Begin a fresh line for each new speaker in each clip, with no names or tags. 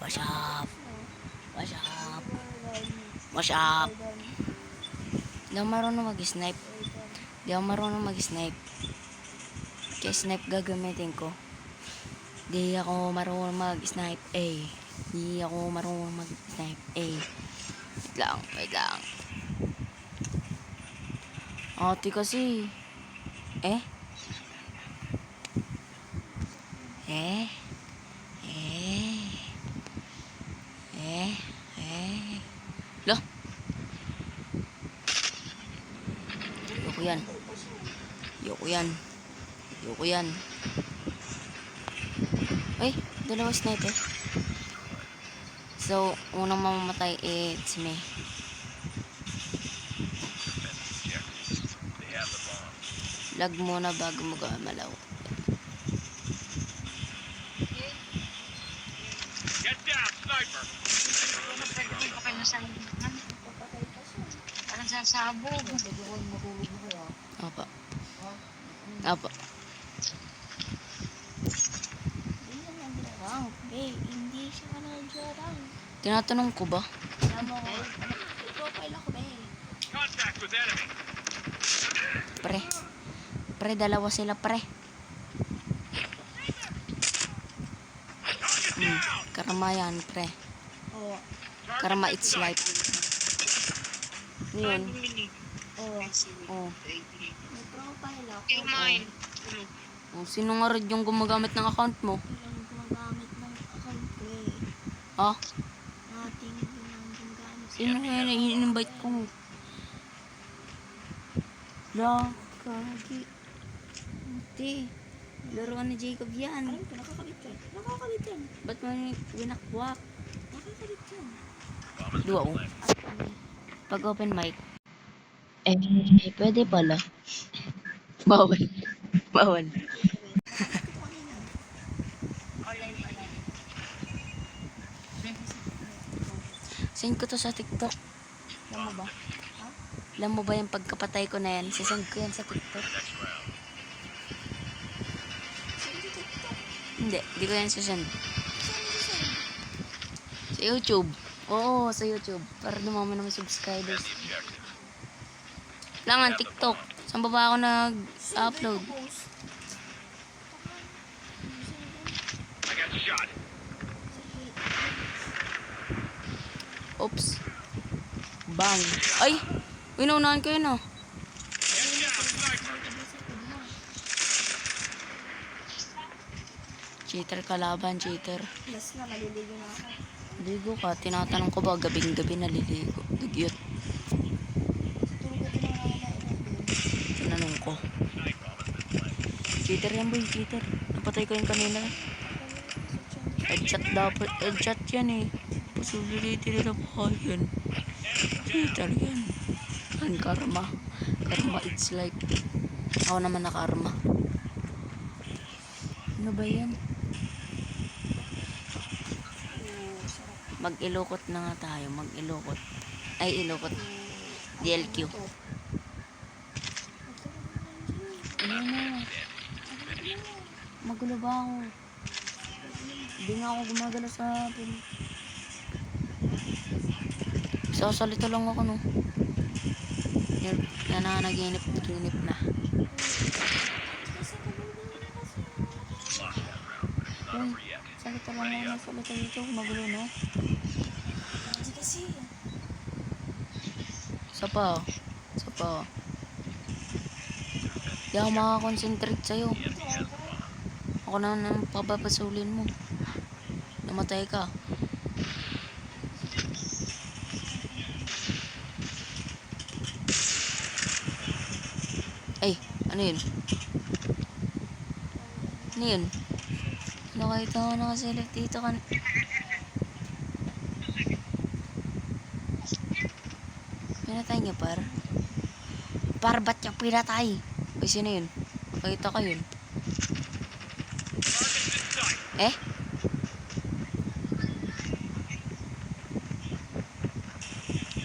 What's up? What's up? What's up? Di ako marunong mag-snipe. Kaya snipe gagamitin ko. Di ako marunong mag-snipe. Wait lang. Ate kasi. Eh? Loh. Yoko yan. Ay, dalawa sniper. So, unang mamamatay it's me. Lag muna bago mo gumalaw.
Get down, sniper!
Parang sasabog.
Apa.
Hindi siya ka nag-jarang.
Tinatanong ko ba?
Alam mo, profile ako ba eh.
Contact with enemy!
Pre, dalawa sila pre. Karma yan pre.
Oo.
Karma it's life. Yun.
Oo.
Oh.
May profile ako.
Okay, mine.
Oh, sino nga rin yung gumagamit ng account mo?
Ilang gumagamit ng account ko eh.
Ah?
Nating ilang gumagamit.
Sino nga yun? I-invite ko. Kagi. Hindi. Laruan ni Jacob yan.
Alam ko, nakakabit yan.
Ba't mo winakwak?
Nakakabit yan.
Dua oh. Pag open mic. Pwede pala. Bawal. Send ko to sa TikTok. Alam mo ba yung pagkapatay ko na yan? Sisend ko yan sa TikTok. Hindi ko yan sisend. Sa YouTube. Oo, sa YouTube. Para dumami naman subscribers. Langan, TikTok. Saan ba ako nag-upload?
I got shot.
Oops. Bang. Ay! Winaunahan ko yun ah.
Get down, sniper!
Cheater kalaban, cheater.
Yes na, maliligo na ako.
Ligo ka. Tinatanong ko ba gabing-gabi naliligo? Dugyot.
Tulog ko na
Tinanong ko. Cheater yan boy, cheater. Napatay ko yung kanina. Headshot dapat. Headshot yan eh. Possibility nila pa yan. Cheater yan. Ang karma. Karma it's like. Ako naman nakarma. Ano ba yan? Mag-ilokot na nga tayo. Mag-ilokot. Ay, ilokot. DLQ. Ano na? Magulo ba ako? Hindi nga ako gumagala sa atin. Sasalita lang ako, no? Yan na naginip na. Uy, salita lang ako. Salita dito. Magulo, no?
Hindi kasi.
Isa pa. Di ako makakonsentrate sa'yo. Ako na nang papapasulin mo. Namatay ka. Ay, ano yun? Nakita ko nakaselect dito kan. Pinatay niya par. Par, ba't niya pinatay? Ay, sino yun? Nakita ka yun. Eh?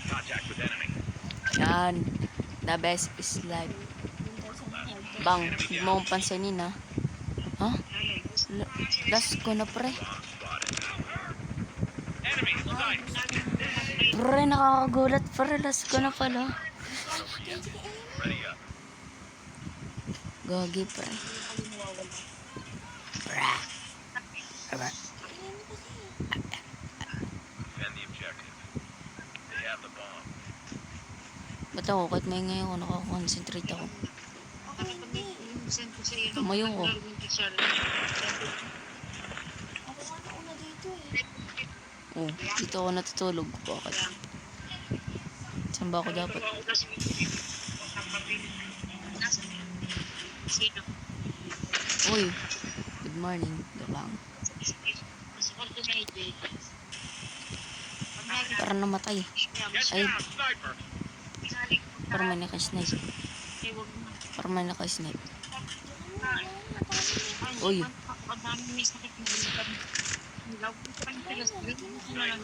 Contact with enemy.
Yan. The best is life. Bang, huwag mo akong pansinin ha. Ha? Last ko na pre.
Enemy in sight.
Pre, nakakagulat. Pre, last ko na pala.
Ready up.
Gagi, pre. Pre. Pre.
Defend the objective. They have the bomb.
Ba't ako? Kahit may ngayon ako, nakakonsentrate ako. Tumayo ko.
Ako nga nauna dito eh.
Oh, dito ako natutulog. Bakit? Saan ba ako dapat? Uy, good morning. Gabang. Para namatay.
Get
Ay,
down, sniper.
para may naka-snipe. Para may naka-snipe. Uy,
Sniper down.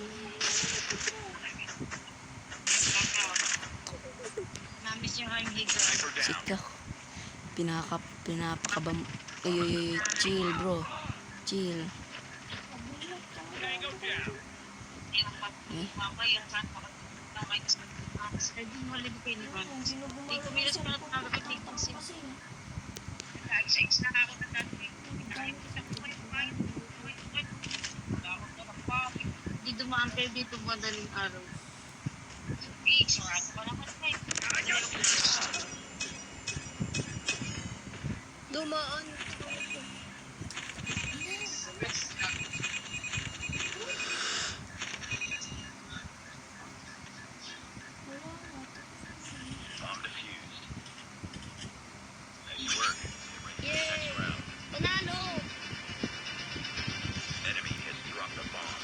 sika. Pinapakabam. Uy, uy, uy, chill bro. Chill.
Tango down.
Eh?
Di dumaan kayo dito madaling araw. Dumaan.
Bomb defused. Nice work. Get ready for the next round.
Panalo!
Enemy has dropped the bomb.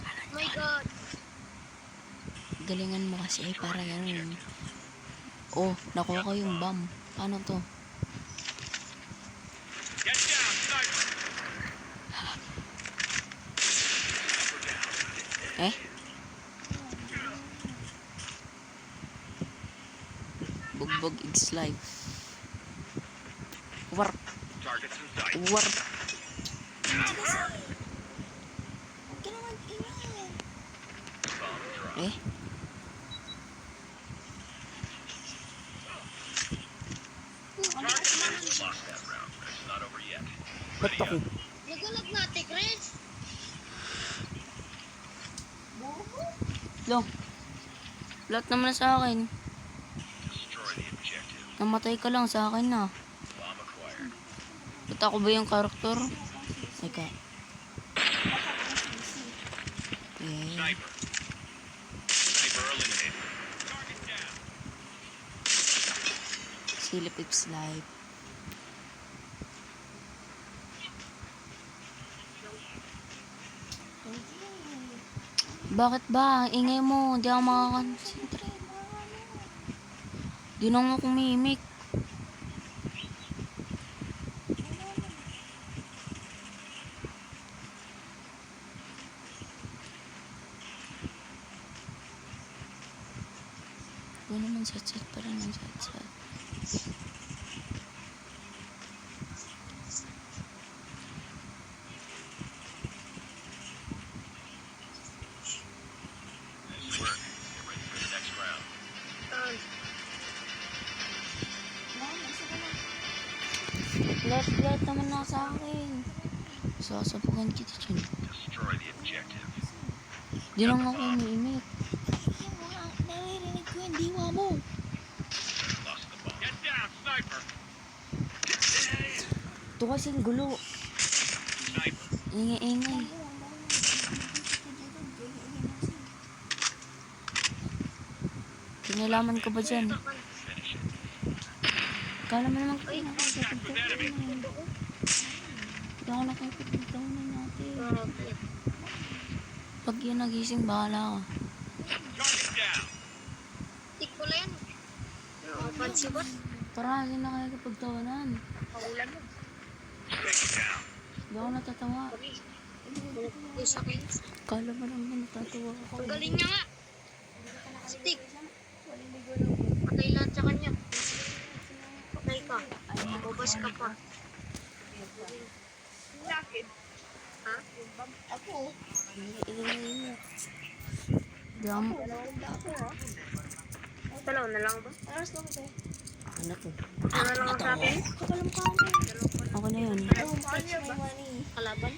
Oh my God!
Galingan mo kasi ay para ganun. Oh, nakuha ko yung bomb. Paano to?
Get down, sniper. Sniper down.
Eh? Bugbog X live. Warp.
Targets in sight.
Warp.
Huwag ka na mag-ingay.
Bomb dropped.
Eh?
Lost that round, but it's not over yet.
Ba't
Ready
ako?
up.
Nagalag natin, Chris!
Lo. Lahat naman na sa akin.
Destroy the objective.
Namatay ka lang sa akin na.
Bomb acquired.
Ba't ako ba yung karakter? Teka. Eh.
Sniper. Sniper eliminated. Target down.
Silip X live. Bakit ba? Ang ingay mo. Di ako makakonsentrate. Di na ako kumimik. Ito naman sat-sat pa rin ang sat-sat.
Nice work. Get ready for the next round.
Lahat naman na sa akin. Sasapukan kita dyan.
Destroy the objective.
Di lang ako umiimik.
Naririnig ko yung diwa mo.
Lost the bomb. Get down, sniper.
Ito kasing gulo.
Sniper.
Ingay-ingay. Kinalaman ko ba dyan?
Finish it.
Kala mo naman
Contact with enemy.
Hindi ako nakakapagtaw na natin. Pag yan nagising, bahala ka.
Target down.
Tik ko lang yan. Pansi ba?
Para hindi na kaya kapagtawanan.
Paulan mo.
Take it down.
Hindi ako natatawa.
Yung sakit.
Kala mo naman natatawa ako.
Ang galing niya nga. Stick. Patay lahat sa kanya. Patay ka. Bobas ka pa. Sakit. Ha?
Ako. Ingay mo.
Dam.
Dalawang ba ako ha?
Dalawa na lang ba?
Aras lang ito.
Anak ko.
Ano lang ang sa akin?
Kakalam ka mo.
Ako na yun.
Don't touch my money.
Kalaban?